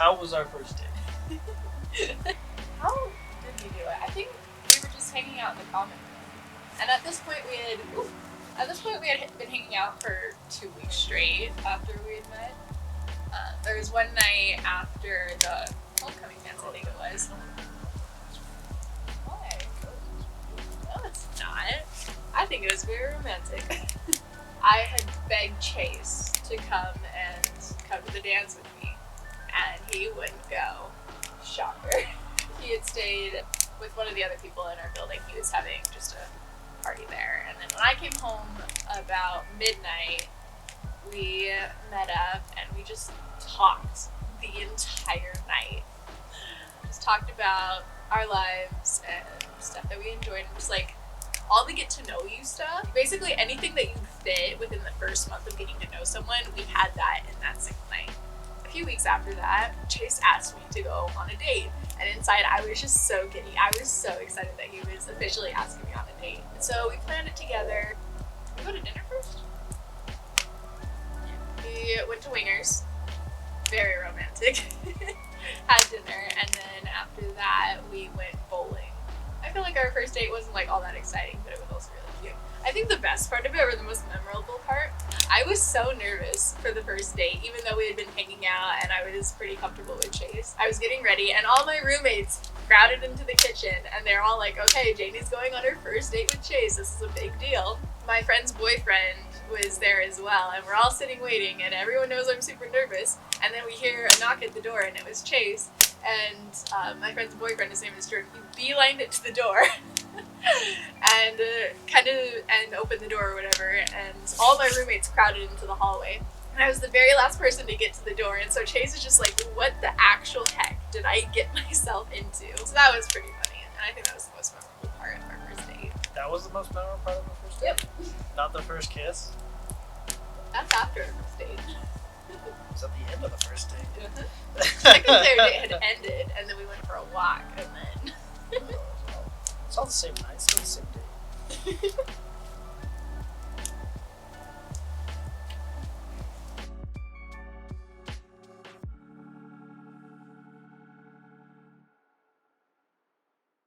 How was our first date? How did we do it? I think we were just hanging out in the common room. And at this point we had been hanging out for 2 weeks straight after we had met. There was one night after the homecoming dance, I think it was. Why? No, it's not. I think it was very romantic. I had begged Chase to come to the dance with me, and he wouldn't go. Shocker. He had stayed with one of the other people in our building. He was having just a party there. And then when I came home about midnight, we met up and we just talked the entire night. Just talked about our lives and stuff that we enjoyed, and just like all the get to know you stuff. Basically anything that you fit within the first month of getting to know someone, we had that in that single night. A few weeks after that, Chase asked me to go on a date. And inside, I was just so giddy. I was so excited that he was officially asking me on a date. And so we planned it together. We go to dinner first? We went to Wingers. Very romantic. Had dinner, and then after that, we went bowling. I feel like our first date wasn't like all that exciting, but it was also really cute. I think the best part of it, or the most memorable part, I was so nervous for the first date, even though we had been hanging out and I was pretty comfortable with Chase. I was getting ready, and all my roommates crowded into the kitchen, and they're all like, okay, Janie's going on her first date with Chase. This is a big deal. My friend's boyfriend was there as well, and we're all sitting waiting, and everyone knows I'm super nervous. And then we hear a knock at the door, and it was Chase. And my friend's boyfriend, his name is Jordan, he beelined it to the door and opened the door or whatever, and all my roommates crowded into the hallway. And I was the very last person to get to the door, and so Chase is just like, what the actual heck did I get myself into? So that was pretty funny, and I think that was the most memorable part of our first date. That was the most memorable part of the first date? Yep. Not the first kiss? That's after our first date. It was at the end of the first date. Like the third date had ended, and then we went for a walk, and then... It's all the same night, still the same day.